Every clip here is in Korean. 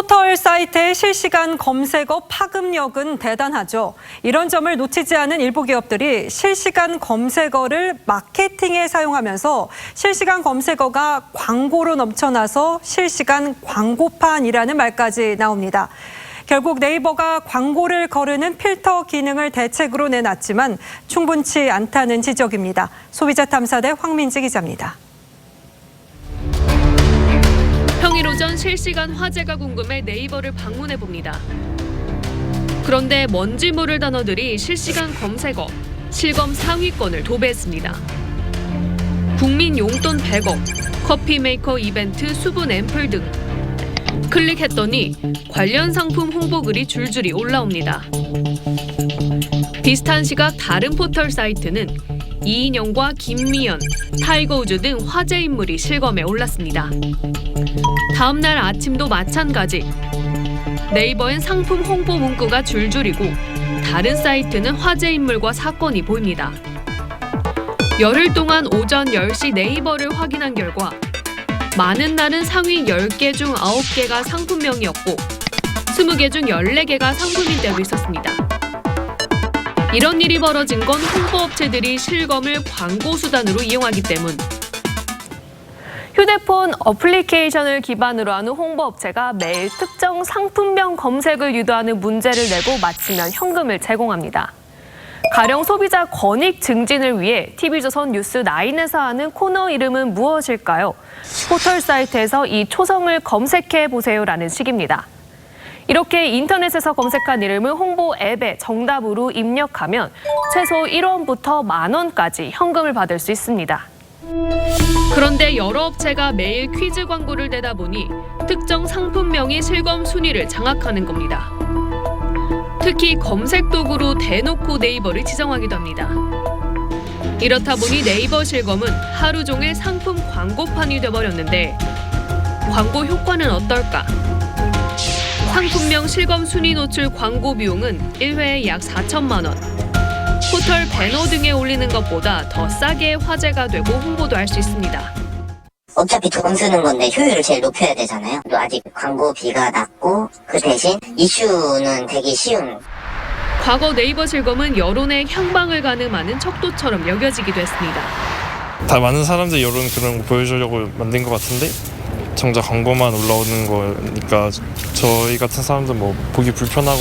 포털 사이트의 실시간 검색어 파급력은 대단하죠. 이런 점을 놓치지 않은 일부 기업들이 실시간 검색어를 마케팅에 사용하면서 실시간 검색어가 광고로 넘쳐나서 실시간 광고판이라는 말까지 나옵니다. 결국 네이버가 광고를 거르는 필터 기능을 대책으로 내놨지만 충분치 않다는 지적입니다. 소비자탐사대 황민지 기자입니다. 평일 오전 실시간 화제가 궁금해 네이버를 방문해 봅니다. 그런데 뭔지 모를 단어들이 실시간 검색어, 실검 상위권을 도배했습니다. 국민 용돈 100억, 커피 메이커 이벤트 수분 앰플 등. 클릭했더니 관련 상품 홍보글이 줄줄이 올라옵니다. 비슷한 시각 다른 포털 사이트는 이인영과 김미연, 타이거 우즈 등 화제 인물이 실검에 올랐습니다. 다음 날 아침도 마찬가지. 네이버엔 상품 홍보 문구가 줄줄이고 다른 사이트는 화제 인물과 사건이 보입니다. 열흘 동안 오전 10시 네이버를 확인한 결과 많은 날은 상위 10개 중 9개가 상품명이었고 20개 중 14개가 상품인 때도 있었습니다. 이런 일이 벌어진 건 홍보업체들이 실검을 광고 수단으로 이용하기 때문. 휴대폰 어플리케이션을 기반으로 하는 홍보업체가 매일 특정 상품명 검색을 유도하는 문제를 내고 마치면 현금을 제공합니다. 가령 소비자 권익 증진을 위해 TV조선 뉴스9에서 하는 코너 이름은 무엇일까요? 포털 사이트에서 이 초성을 검색해보세요라는 식입니다. 이렇게 인터넷에서 검색한 이름을 홍보 앱에 정답으로 입력하면 최소 1원부터 만원까지 현금을 받을 수 있습니다. 그런데 여러 업체가 매일 퀴즈 광고를 내다 보니 특정 상품명이 실검 순위를 장악하는 겁니다. 특히 검색 도구로 대놓고 네이버를 지정하기도 합니다. 이렇다 보니 네이버 실검은 하루 종일 상품 광고판이 돼버렸는데 광고 효과는 어떨까? 상품명 실검 순위 노출 광고 비용은 1회에 약 4천만 원. 포털 배너 등에 올리는 것보다 더 싸게 화제가 되고 홍보도 할 수 있습니다. 어차피 돈 쓰는 건데 효율을 제일 높여야 되잖아요. 또 아직 광고비가 낮고 그 대신 이슈는 되게 쉬운. 과거 네이버 실검은 여론의 향방을 가늠하는 척도처럼 여겨지기도 했습니다. 다 많은 사람들이 여론 그런 거 보여주려고 만든 것 같은데 정작 광고만 올라오는 거니까 저희 같은 사람들 뭐 보기 불편하고.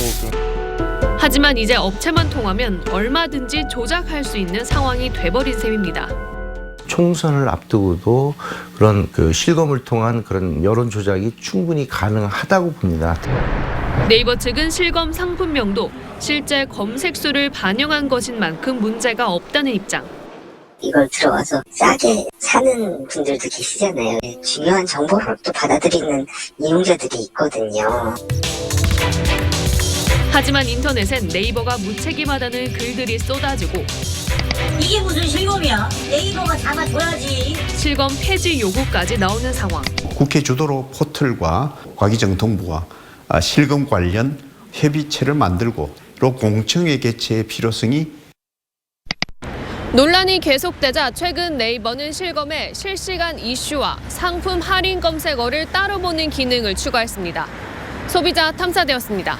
하지만 이제 업체만 통하면 얼마든지 조작할 수 있는 상황이 돼버린 셈입니다. 총선을 앞두고도 그런 실검을 통한 그런 여론 조작이 충분히 가능하다고 봅니다. 네이버 측은 실검 상품명도 실제 검색 수를 반영한 것인 만큼 문제가 없다는 입장. 이걸 들어와서 싸게 사는 분들도 계시잖아요. 중요한 정보를 또 받아들이는 이용자들이 있거든요. 하지만 인터넷엔 네이버가 무책임하다는 글들이 쏟아지고 이게 무슨 실검이야? 네이버가 잡아줘야지. 실검 폐지 요구까지 나오는 상황. 국회 주도로 포털과 과기정통부가 실검 관련 협의체를 만들고 또 공청회 개최의 필요성이. 논란이 계속되자 최근 네이버는 실검에 실시간 이슈와 상품 할인 검색어를 따로 보는 기능을 추가했습니다. 소비자 탐사대였습니다.